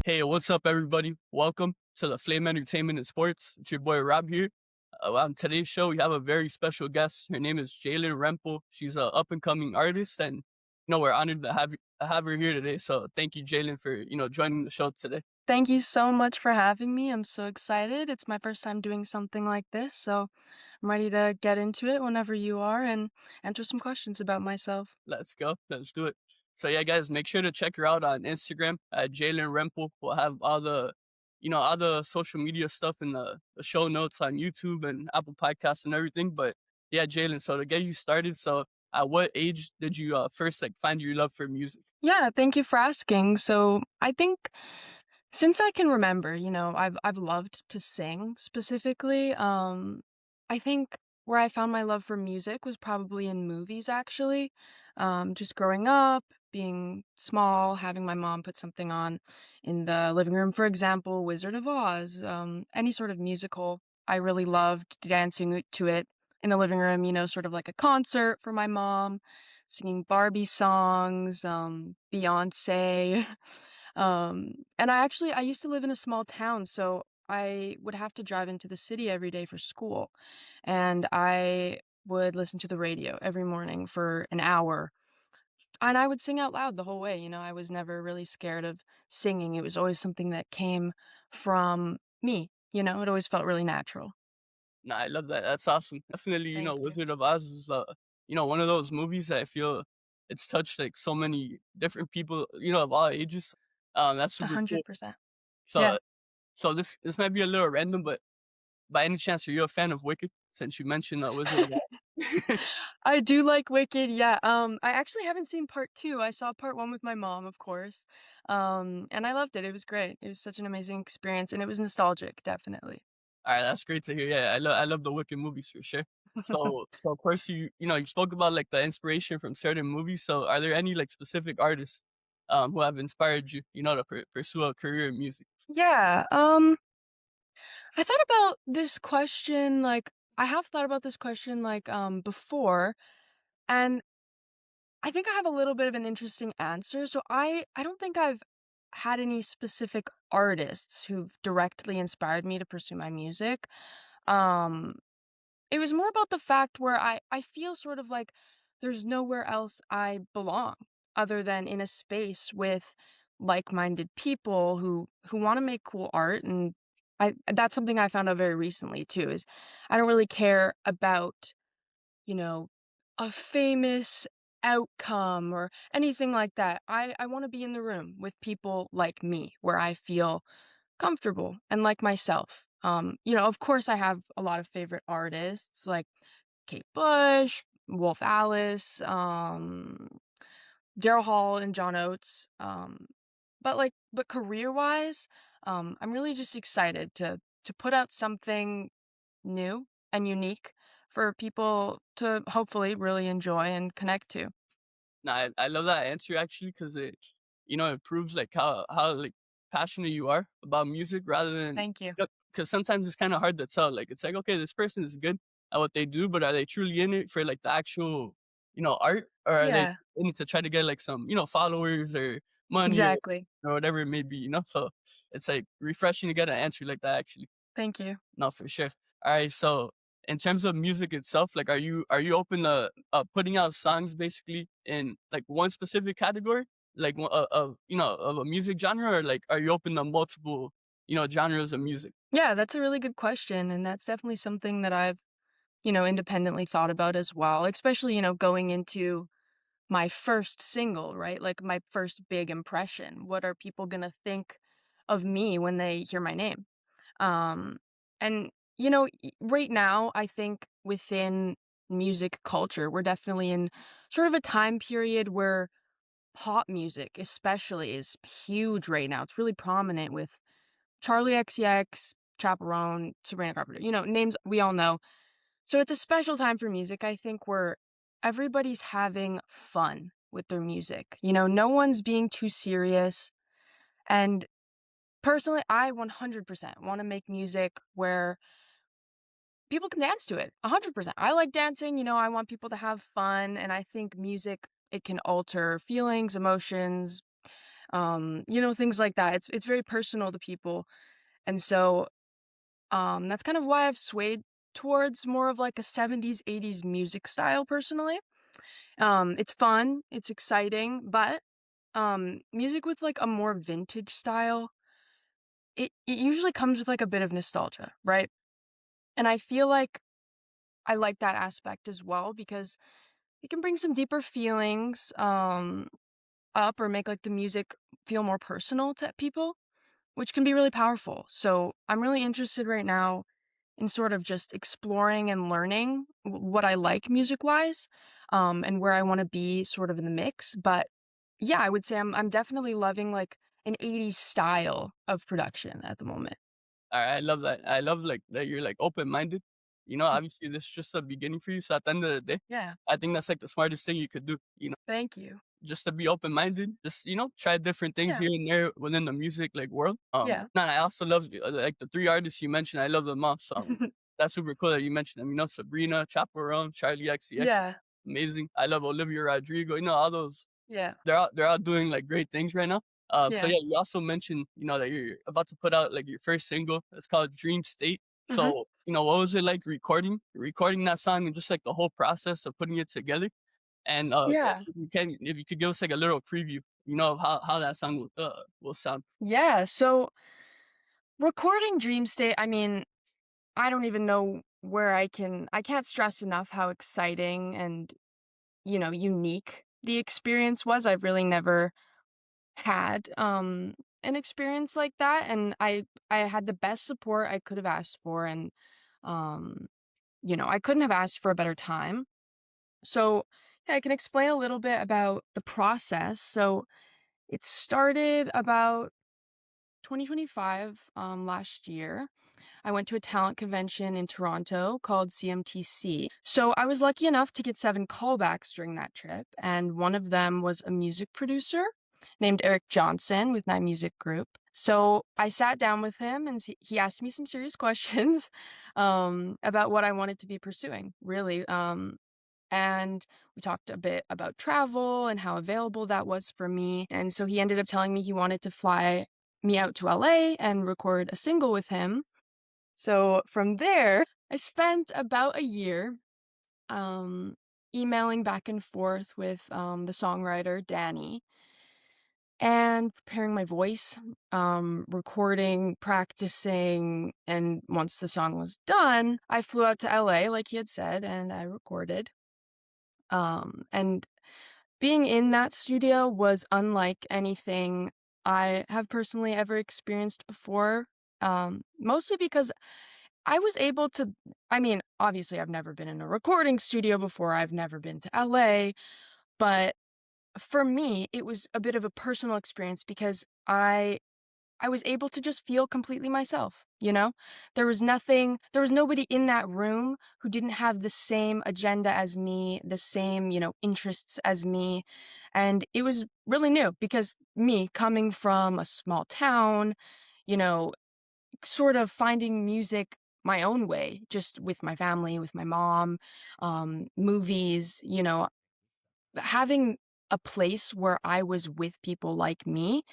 Hey, what's up, everybody? Welcome to the Flame Entertainment and Sports. It's your boy Rob here. On today's show, we have a very special guest. Her name is Jaelyn Rempel. She's an up and coming artist, and we're honored to have her here today. So, thank you, Jaelyn, for joining the show today. Thank you so much for having me. I'm so excited. It's my first time doing something like this, so I'm ready to get into it whenever you are and answer some questions about myself. Let's go. Let's do it. So yeah, guys, make sure to check her out on Instagram at Jaelyn Rempel. We'll have all the social media stuff in the show notes on YouTube and Apple Podcasts and everything. But yeah, Jaelyn. So to get you started, so at what age did you first like find your love for music? Yeah, thank you for asking. So, I think since I can remember, I've loved to sing specifically. I think where I found my love for music was probably in movies actually. Just growing up, being small, having my mom put something on in the living room, for example, Wizard of Oz, any sort of musical. I really loved dancing to it in the living room, sort of like a concert for my mom, singing Barbie songs, Beyonce. And I used to live in a small town, so I would have to drive into the city every day for school. And I would listen to the radio every morning for an hour. And I would sing out loud the whole way. I was never really scared of singing. It was always something that came from me. It always felt really natural. Nah, I love that. That's awesome. Definitely, Thank you. Wizard of Oz is one of those movies that I feel it's touched like so many different people, of all ages. That's A super cool. hundred percent. Yeah. So this might be a little random, but by any chance, are you a fan of Wicked? Since you mentioned Wizard of Oz. I do like Wicked, yeah, I actually haven't seen part 2, I saw part 1 with my mom, of course, and I loved it, it was great, it was such an amazing experience, and it was nostalgic, definitely. Alright, that's great to hear. Yeah, I love the Wicked movies for sure. So of course you spoke about like the inspiration from certain movies. So are there any like specific artists who have inspired you, to pursue a career in music? Yeah, I thought about this question, I have thought about this question, before, and I think I have a little bit of an interesting answer, so I don't think I've had any specific artists who've directly inspired me to pursue my music, um It was more about the fact where I feel sort of like there's nowhere else I belong other than in a space with like-minded people who wanna make cool art, and that's something I found out very recently too, is I don't really care about, you know, a famous outcome or anything like that. I wanna be in the room with people like me, where I feel comfortable and like myself. Of course, I have a lot of favorite artists like Kate Bush, Wolf Alice, Daryl Hall, and John Oates. But career wise, I'm really just excited to put out something new and unique for people to hopefully really enjoy and connect to. Nah, I love that answer actually because it proves like how like passionate you are about music rather than Thank you. because sometimes it's kind of hard to tell. Like it's like okay, this person is good at what they do, but are they truly in it for like the actual art, or are they Yeah, in it to try to get like some followers or money exactly. or whatever it may be? So it's like refreshing to get an answer like that actually. Thank you. No, for sure. Alright, so in terms of music itself, like, are you open to, putting out songs basically in, like, one specific category? Like, of a music genre, or, like, are you open to multiple, genres of music? Yeah, that's a really good question, and that's definitely something that I've independently thought about as well, especially, going into my first single, right? Like my first big impression. What are people gonna think of me when they hear my name? Um, and right now, I think within music culture, we're definitely in sort of a time period where pop music, especially, is huge right now. It's really prominent with Charlie XCX, Chaperone, Sabrina Carpenter. Names we all know, so it's a special time for music, I think, where everybody's having fun with their music. No one's being too serious. And personally, I 100% want to make music where people can dance to it. 100%. I like dancing, I want people to have fun. And I think music, it can alter feelings, emotions, things like that. It's very personal to people. And so that's kind of why I've swayed towards more of like a 70s, 80s music style personally. It's fun, it's exciting, but music with like a more vintage style, it usually comes with like a bit of nostalgia, right? And I feel like I like that aspect as well because it can bring some deeper feelings up or make like the music feel more personal to people, which can be really powerful. So I'm really interested right now in sort of just exploring and learning what I like music wise, and where I want to be sort of in the mix. But yeah, I would say I'm definitely loving like an 80s style of production at the moment. I love that. I love, like, that you're, like, open-minded. You know, obviously, this is just a beginning for you, so at the end of the day, Yeah, I think that's, like, the smartest thing you could do, thank you. just to be open-minded, just, try different things Yeah, here and there within the music, like, world. yeah, And I also love, like, the 3 artists you mentioned, I love them all, so, that's super cool that you mentioned them, Sabrina, Chaperone, Charlie XCX, yeah, amazing. I love Olivia Rodrigo, all those yeah, they're out doing, like, great things right now. So yeah. yeah, you also mentioned, that you're about to put out, like, your first single. It's called Dreamstate. Hmm. So, what was it like recording that song and just, like, the whole process of putting it together? And, Yeah, if you could give us, like, a little preview, of how that song will sound. yeah. So recording Dream State, I mean, I don't even know where I can't stress enough how exciting and, unique the experience was. I've really never had an experience like that, and I had the best support I could have asked for, and um I couldn't have asked for a better time. So, yeah, I can explain a little bit about the process. So, it started about 2025 last year. I went to a talent convention in Toronto called CMTC. So I was lucky enough to get 7 callbacks during that trip, and one of them was a music producer named Eric Johnson with Nine Music Group. So I sat down with him and he asked me some serious questions about what I wanted to be pursuing, really. And we talked a bit about travel and how available that was for me. And so he ended up telling me he wanted to fly me out to LA and record a single with him. So from there, I spent about a year um, emailing back and forth with the songwriter Danny and preparing my voice, recording, practicing. And once the song was done, I flew out to LA, like he had said, and I recorded. And being in that studio was unlike anything I have personally ever experienced before. Mostly because I was able to I mean, obviously, I've never been in a recording studio before, I've never been to LA, but for me, it was a bit of a personal experience because I was able to just feel completely myself, you know? There was nobody in that room who didn't have the same agenda as me, the same, interests as me, and it was really new because me coming from a small town, you know, sort of finding music my own way, just with my family, with my mom, movies, having a place where I was with people like me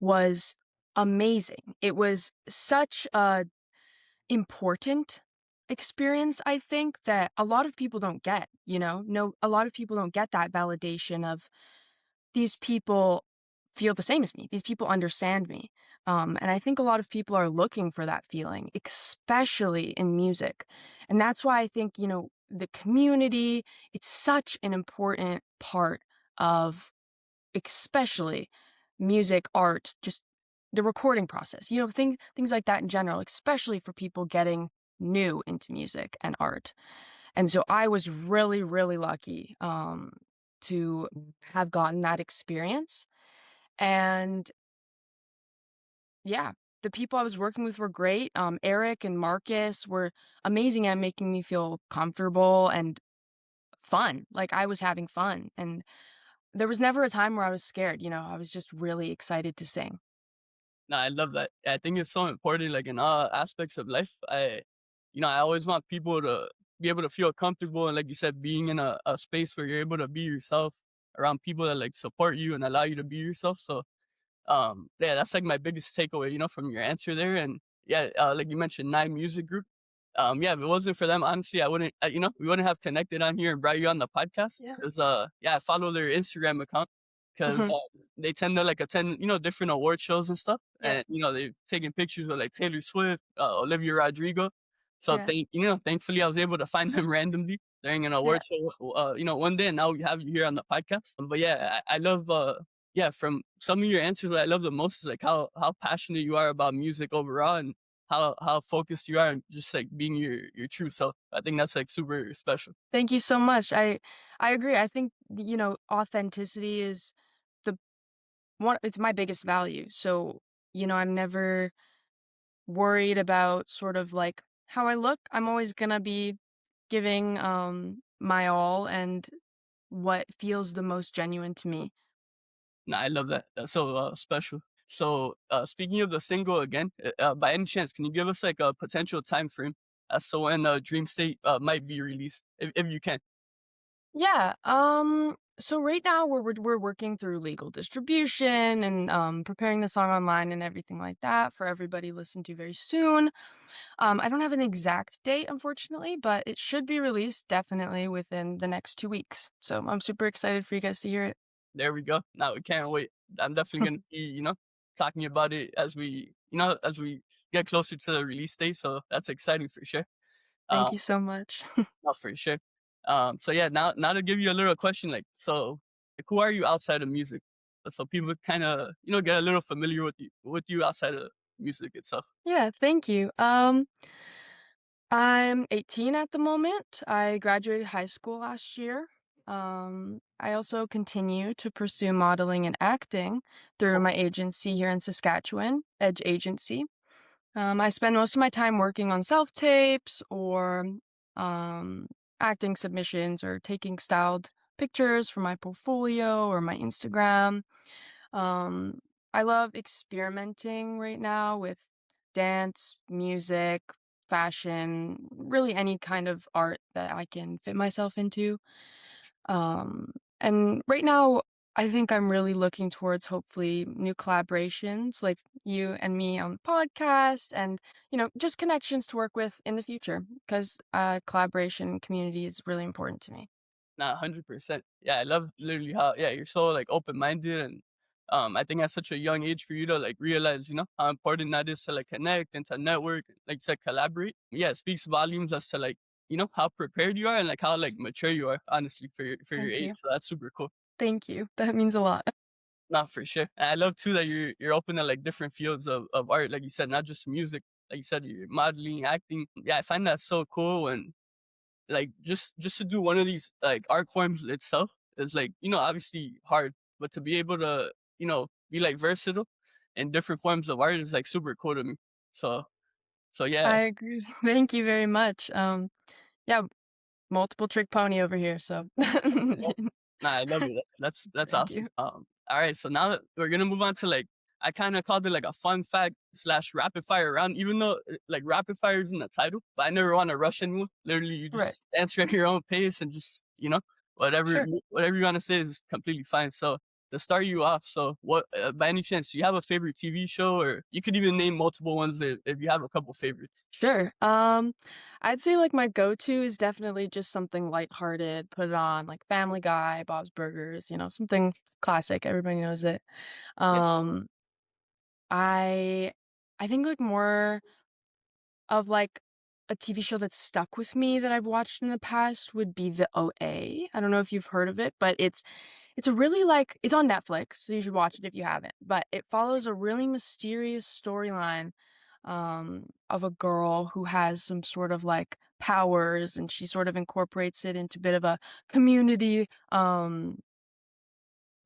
was amazing. It was such a important experience, I think, that a lot of people don't get, you know? No, a lot of people don't get that validation of these people feel the same as me. These people understand me. And I think a lot of people are looking for that feeling, especially in music. And that's why I think, the community, it's such an important part of especially music, art, just the recording process, things like that in general, especially for people getting new into music and art. And so I was really, really lucky to have gotten that experience. And yeah, the people I was working with were great. Eric and Marcus were amazing at making me feel comfortable and fun. Like I was having fun. And there was never a time where I was scared, I was just really excited to sing. No, I love that. I think it's so important, like, in all aspects of life. I always want people to be able to feel comfortable and, like you said, being in a space where you're able to be yourself around people that, like, support you and allow you to be yourself. So Yeah, that's like my biggest takeaway, from your answer there. And yeah, like you mentioned, Nine Music Group. Yeah, if it wasn't for them, honestly, I wouldn't, we wouldn't have connected on here and brought you on the podcast. Yeah. Cause, yeah, I follow their Instagram account because Mhm. they tend to like attend, different award shows and stuff. Yep. And, they've taken pictures with like Taylor Swift, Olivia Rodrigo. So Yeah. thankfully I was able to find them randomly during an Yeah. award show, one day. And now we have you here on the podcast. But yeah, I love, yeah, from some of your answers, what I love the most is like how passionate you are about music overall, and how focused you are on just like being your true self. I think that's like super special. Thank you so much. I agree. I think, authenticity is the it's my biggest value. So, I'm never worried about sort of like how I look. I'm always gonna be giving my all and what feels the most genuine to me. Nah, I love that. That's so special. So speaking of the single again, by any chance, can you give us like a potential time frame as to when Dream State might be released, if you can? Yeah. So right now we're working through legal distribution and preparing the song online and everything like that for everybody to listen to very soon. I don't have an exact date, unfortunately, but it should be released definitely within the next 2 weeks. So I'm super excited for you guys to hear it. There we go. Now we can't wait. I'm definitely gonna be, talking about it as we get closer to the release date. So that's exciting for sure. Thank Um, you so much. no, for sure. So yeah, now to give you a little question, like, so like, who are you outside of music? So people kind of, get a little familiar with you outside of music itself. Yeah, thank you. I'm 18 at the moment. I graduated high school last year. I also continue to pursue modeling and acting through my agency here in Saskatchewan, Edge Agency. I spend most of my time working on self tapes or um, acting submissions or taking styled pictures for my portfolio or my Instagram. Um, I love experimenting right now with dance, music, fashion, really any kind of art that I can fit myself into. And right now, I think I'm really looking towards hopefully new collaborations like you and me on the podcast and, just connections to work with in the future because collaboration community is really important to me. Nah, 100%. Yeah, I love literally how, yeah, you're so like open minded. And I think at such a young age for you to like realize, how important that is to like connect and to network, like to collaborate. Yeah, it speaks volumes as to like, how prepared you are and like how like mature you are, honestly, for your Thank age. you. So that's super cool. Thank you. That means a lot. Not for sure. And I love too that you're open to like different fields of art, like you said, not just music. Like you said, you're modeling, acting. Yeah, I find that so cool. And like just to do one of these like art forms itself is like, obviously hard, but to be able to, be like versatile in different forms of art is like super cool to me. So yeah. I agree. Thank you very much. Yeah, multiple trick pony over here, so Nah, I love it. That's thank awesome. you. All right, so now that we're gonna move on to like, I kind of called it like a fun fact slash rapid fire round, even though like rapid fire is in the title, but I never want to rush anyone. Literally, you Right. just answer at your own pace and just whatever Sure. whatever you want to say is completely fine. So to start you off, so what by any chance do you have a favorite TV show, or you could even name multiple ones if you have a couple favorites? Sure. I'd say like my go-to is definitely just something lighthearted, put it on like Family Guy, Bob's Burgers, something classic. Everybody knows it. Yeah, Um, I I think like more of, like, a TV show that's stuck with me that I've watched in the past would be The OA. I don't know if you've heard of it, but it's a really, like it's on Netflix, so you should watch it if you haven't, but it follows a really mysterious storyline, of a girl who has some sort of, like, powers, and she sort of incorporates it into a bit of a community,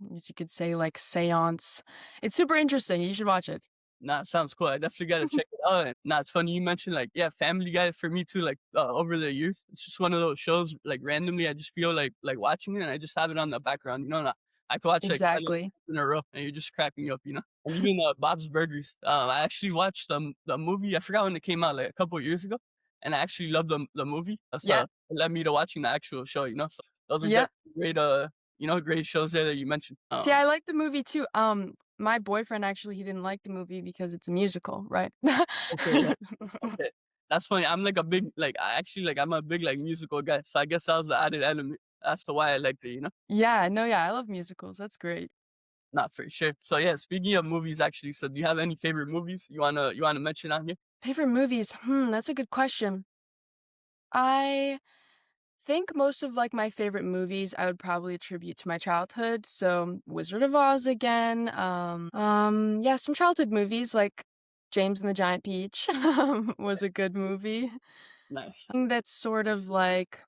I guess you could say, like, seance. It's super interesting, you should watch it. nah, sounds cool. I definitely gotta check it out. And nah, it's funny you mentioned like, yeah, Family Guy for me too. Like over the years, it's just one of those shows. Like randomly, I just feel like watching it, and I just have it on the background. And I could watch like 10 Exactly. episodes in a row, and you just crack me up. And even Bob's Burgers. I actually watched the movie. I forgot when it came out, like a couple of years ago, and I actually loved the movie. So Yeah. it led me to watching the actual show. So those are Yeah. definitely great. Great shows there that you mentioned. See, I like the movie too. my boyfriend actually, he didn't like the movie because it's a musical, right? Okay, yeah. Okay. That's funny. I'm like a big like I actually like I'm a big like musical guy. So I guess that was the added element. That's the why I liked it, you know? Yeah, no, yeah, I love musicals, that's great. Not for sure. So yeah, speaking of movies actually, so do you have any favorite movies you wanna mention on here? Favorite movies? That's a good question. I think most of, like, my favorite movies I would probably attribute to my childhood, so Wizard of Oz again, yeah, some childhood movies like James and the Giant Peach was a good movie. Nice. That's sort of, like,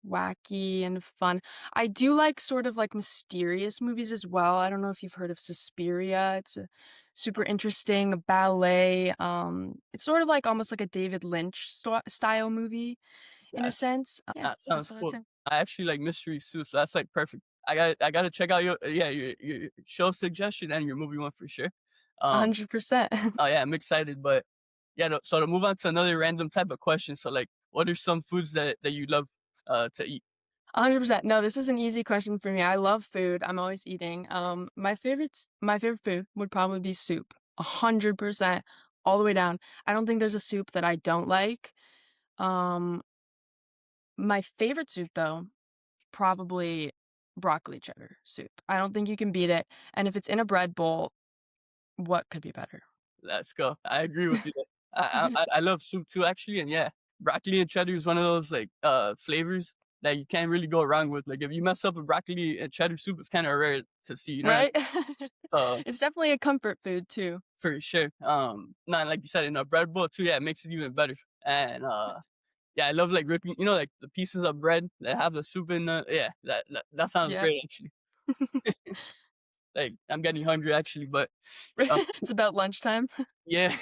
wacky and fun. I do like sort of, like, mysterious movies as well. I don't know if you've heard of Suspiria. It's a super interesting ballet, it's sort of like almost like a David Lynch style movie in a Gotcha. sense. Yeah, That that's sounds what I'd cool. say. I actually like mysteries too, so that's like perfect. I gotta check out your yeah, your show suggestion and your movie one for sure. Um 100%. oh yeah, I'm excited, but yeah, so to move on to another random type of question, so like what are some foods that you love to eat? 100%. No, this is an easy question for me. I love food. I'm always eating. My favorite food would probably be soup. 100% all the way down. I don't think there's a soup that I don't like. Um, my favorite soup though, probably broccoli cheddar soup. I don't think you can beat it. And if it's in a bread bowl, what could be better? Let's go. I agree with you. I love soup too, actually, and yeah, broccoli and cheddar is one of those like flavors that you can't really go wrong with. Like if you mess up a broccoli and cheddar soup, it's kind of rare to see. You know what I mean? Right? So It's definitely a comfort food too. for sure. Not like you said in a bread bowl too. Yeah, it makes it even better. And yeah, I love like ripping. You know, like the pieces of bread that have the soup in the. Yeah, that sounds Yep. great actually. Like I'm getting hungry actually, but uh, It's about lunchtime. yeah.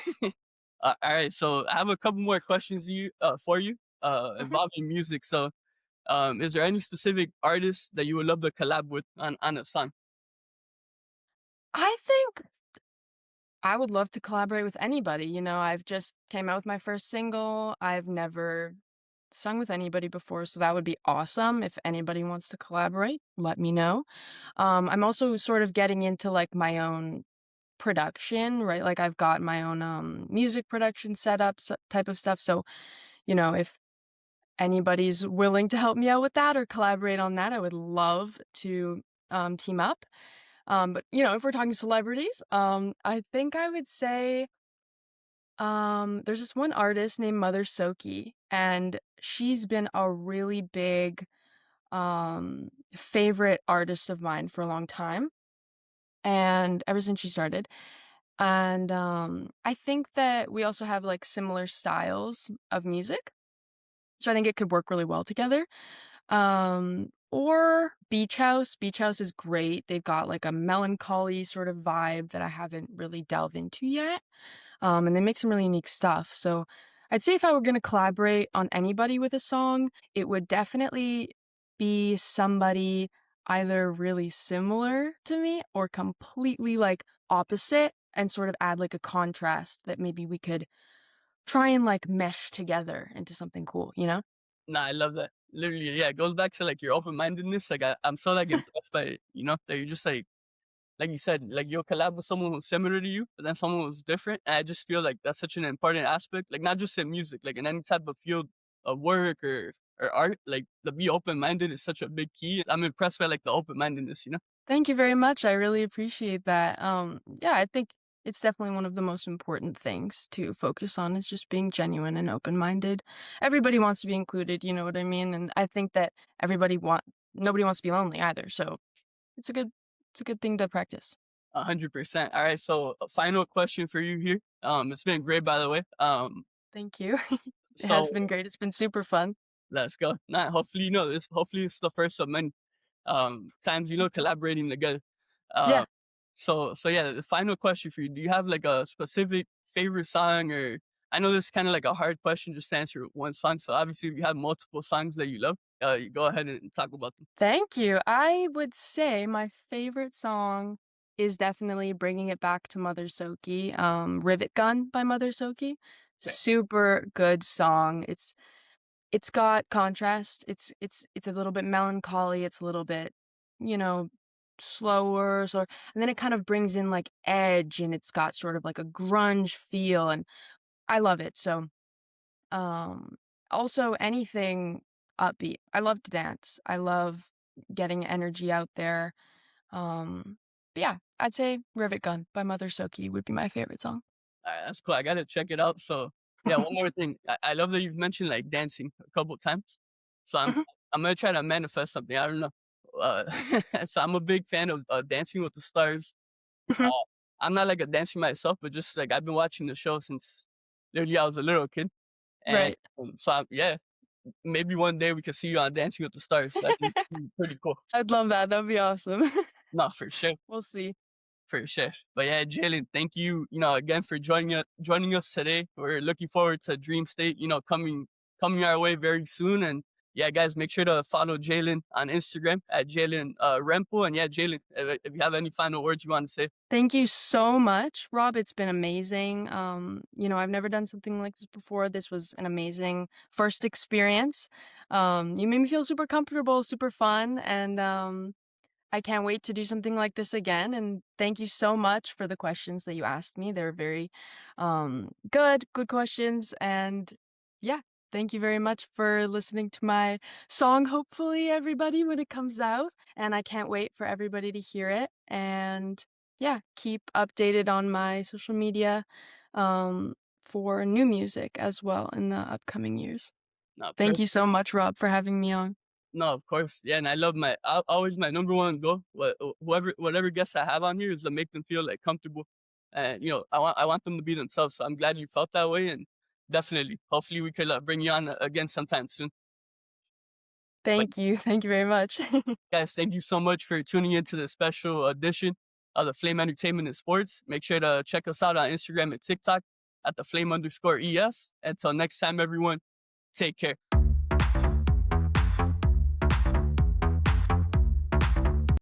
All right, so I have a couple more questions for you involving music. So, is there any specific artist that you would love to collab with on a song? I think I would love to collaborate with anybody. I've just came out with my first single. I've never sung with anybody before, so that would be awesome. If anybody wants to collaborate, let me know. I'm also sort of getting into like my own production, right? Like I've got my own music production setups type of stuff. So, if anybody's willing to help me out with that or collaborate on that, I would love to team up. But if we're talking celebrities, I think I would say there's this one artist named Mother Soki, and she's been a really big favorite artist of mine for a long time, and ever since she started. And I think that we also have like similar styles of music. So I think it could work really well together. Or Beach House. Beach House is great. They've got like a melancholy sort of vibe that I haven't really delved into yet. And they make some really unique stuff. So I'd say if I were going to collaborate on anybody with a song, it would definitely be somebody either really similar to me or completely like opposite and sort of add like a contrast that maybe we could try and like mesh together into something cool, you know? Nah, I love that. Literally, yeah, it goes back to like your open mindedness. Like I'm so like impressed by it. You know that you're just like you said, like you'll collab with someone who's similar to you, but then someone who's different. And I just feel like that's such an important aspect. Like not just in music, like in any type of field of work or art. Like to be open minded is such a big key. I'm impressed by like the open mindedness. You know. Thank you very much. I really appreciate that. Yeah, I think it's definitely one of the most important things to focus on is just being genuine and open-minded. Everybody wants to be included, you know what I mean? And I think that nobody wants to be lonely either. So it's a good it's a good thing to practice. 100%. All right. So a final question for you here. It's been great, by the way. Thank you. It has So been great. It's been super fun. let's go. Nah, hopefully, this. Hopefully, it's the first of many times collaborating together. Yeah. Um, so yeah. The final question for you: do you have like a specific favorite song, or I know this is kind of like a hard question just to answer one song. So obviously, if you have multiple songs that you love, you go ahead and talk about them. Thank you. I would say my favorite song is definitely Bringing It Back to Mother Soki, Rivet Gun by Mother Soki. Okay. Super good song. It's got contrast. It's a little bit melancholy. It's a little bit, you know, slower, so and then it kind of brings in, like, edge, and it's got sort of like a grunge feel, and I love it, so, um, also anything upbeat. I love to dance. I love getting energy out there, um, but yeah, I'd say "Rivet Gun" by Mother Soki would be my favorite song. Alright, that's cool. I gotta check it out. So, yeah, one more thing. I love that you've mentioned, like, dancing a couple times. So Mhm, I'm gonna try to manifest something. I don't know. Uh, so I'm a big fan of, Dancing with the Stars. mhm, Uh, I'm not, like, a dancer myself, but just, like, I've been watching the show since literally I was a little kid, and, right. so yeah, maybe one day we could see you on Dancing with the Stars. That'd be pretty cool. I'd love that, that'd be awesome. No, for sure. We'll see. For sure. But yeah, Jalen, thank you, again for joining us today. We're looking forward to Dream State, coming our way very soon. And yeah, guys, make sure to follow Jalen on Instagram at Jaelyn Rempel. And yeah, Jalen, if you have any final words you want to say, Thank you so much, Rob. It's been amazing. I've never done something like this before. This was an amazing first experience. You made me feel super comfortable, super fun, and I can't wait to do something like this again. And thank you so much for the questions that you asked me. They're very good questions. And yeah, thank you very much for listening to my song, hopefully, everybody, when it comes out. And I can't wait for everybody to hear it. And yeah, keep updated on my social media um, for new music as well in the upcoming years. no, Thank you so much, Rob, for having me on. no, of course. Yeah, and I love always my number one goal. Whatever guests I have on here is to make them feel like comfortable, and I want them to be themselves. So I'm glad you felt that way, and definitely, hopefully, we could bring you on again sometime soon. But Thank you. Thank you very much. guys, thank you so much for tuning into this special edition of the Flame Entertainment and Sports. Make sure to check us out on Instagram and TikTok at the Flame_ES. Until next time, everyone, take care.